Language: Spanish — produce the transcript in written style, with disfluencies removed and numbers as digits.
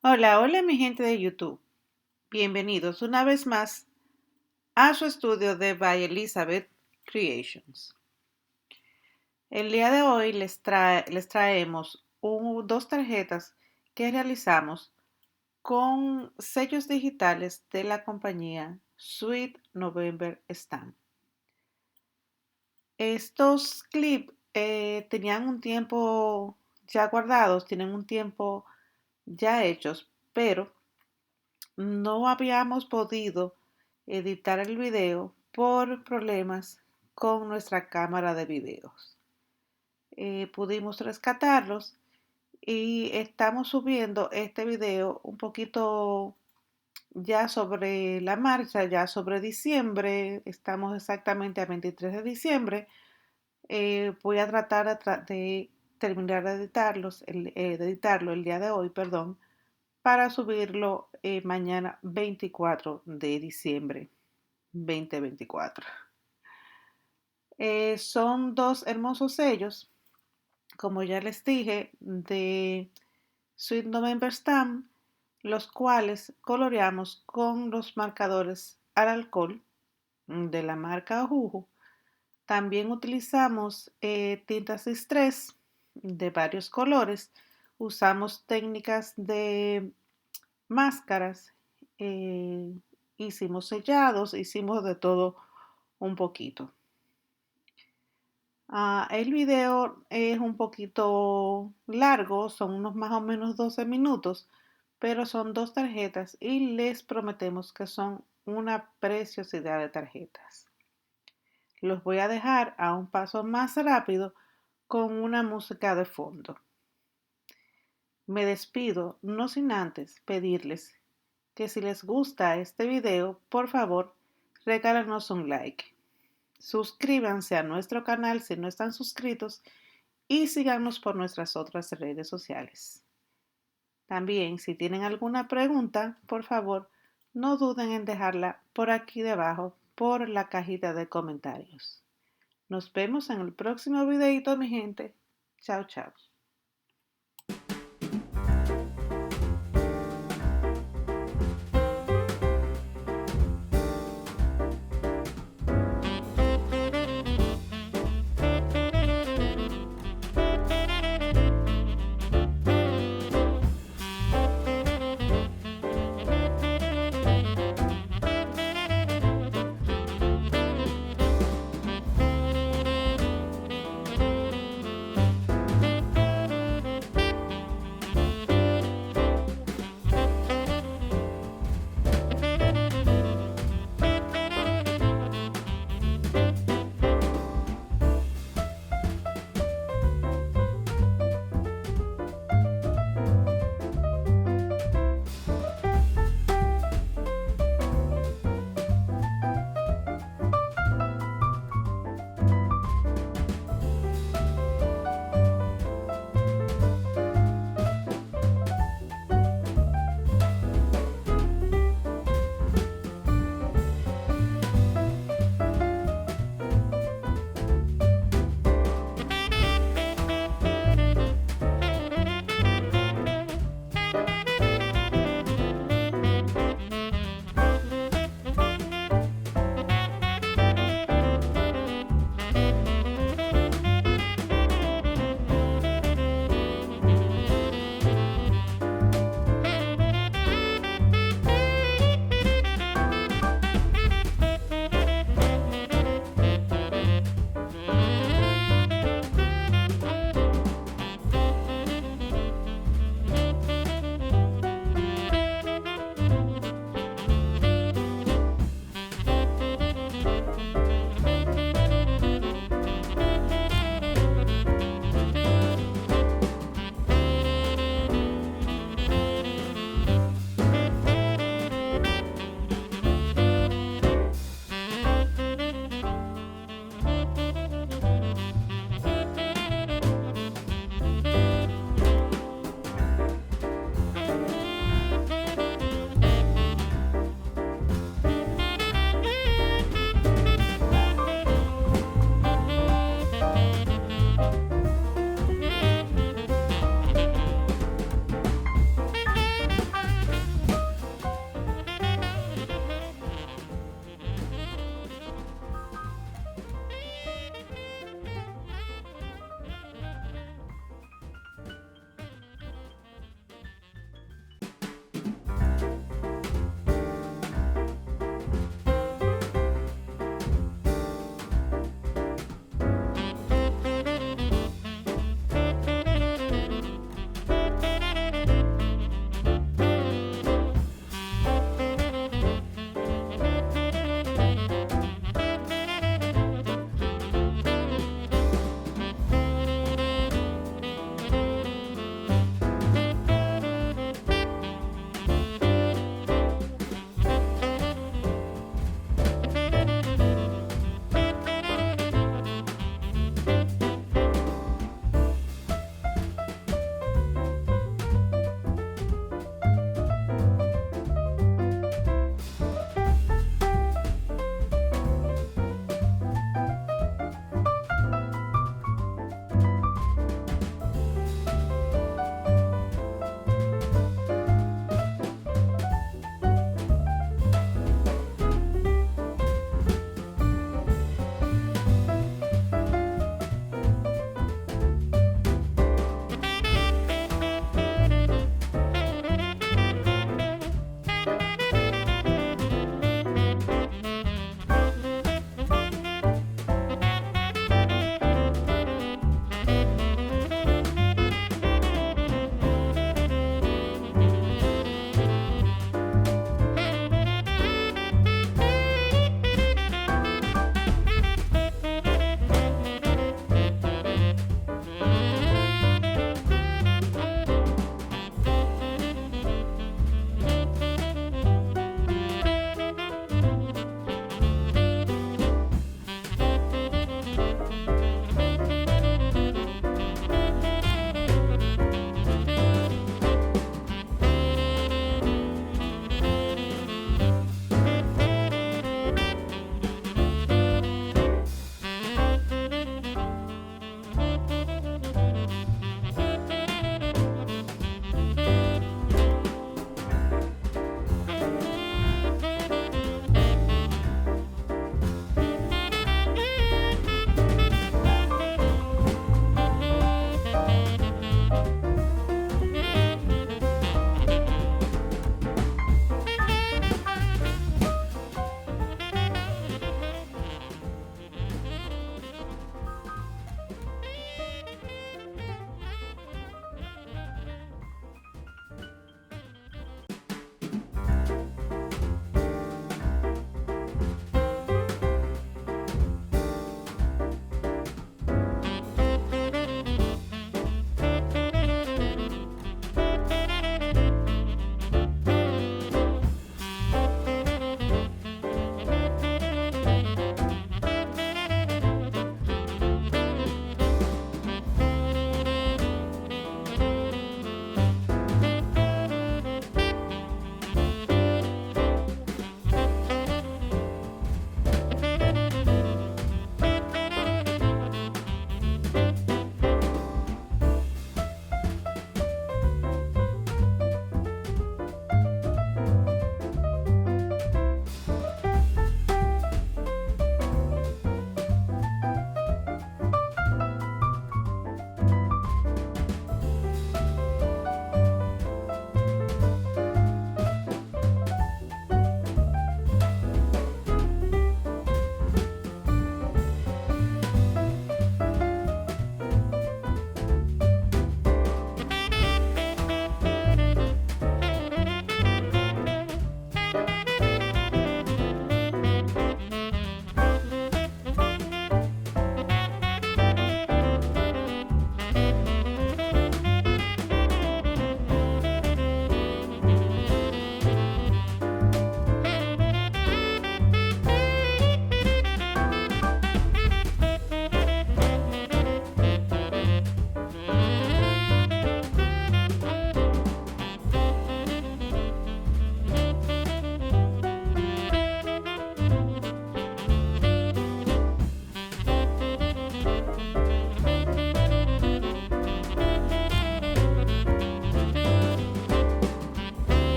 Hola, hola mi gente de YouTube. Bienvenidos una vez más a su estudio de byelizabeth Creations. El día de hoy les traemos dos tarjetas que realizamos con sellos digitales de la compañía Sweet November Stamp. Estos clips tenían un tiempo ya guardados, tienen un tiempo ya hechos, pero no habíamos podido editar el video por problemas con nuestra cámara de videos. Pudimos rescatarlos y estamos subiendo este video un poquito ya sobre la marcha, ya sobre diciembre. Estamos exactamente a 23 de diciembre. Voy a tratar de terminar de editarlo el día de hoy, perdón, para subirlo mañana 24 de diciembre 2024. Son dos hermosos sellos, como ya les dije, de Sweet November Stamp, los cuales coloreamos con los marcadores al alcohol de la marca Juju. También utilizamos tintas distress de varios colores. Usamos técnicas de máscaras, eh, hicimos sellados, hicimos de todo un poquito. El video es un poquito largo, son unos más o menos 12 minutos, pero son dos tarjetas y les prometemos que son una preciosidad de tarjetas. Los voy a dejar a un paso más rápido con una música de fondo. Me despido, no sin antes pedirles que si les gusta este video, por favor, regálanos un like. Suscríbanse a nuestro canal si no están suscritos y síganos por nuestras otras redes sociales. También, si tienen alguna pregunta, por favor, no duden en dejarla por aquí debajo, por la cajita de comentarios. Nos vemos en el próximo videito, mi gente. Chao, chao.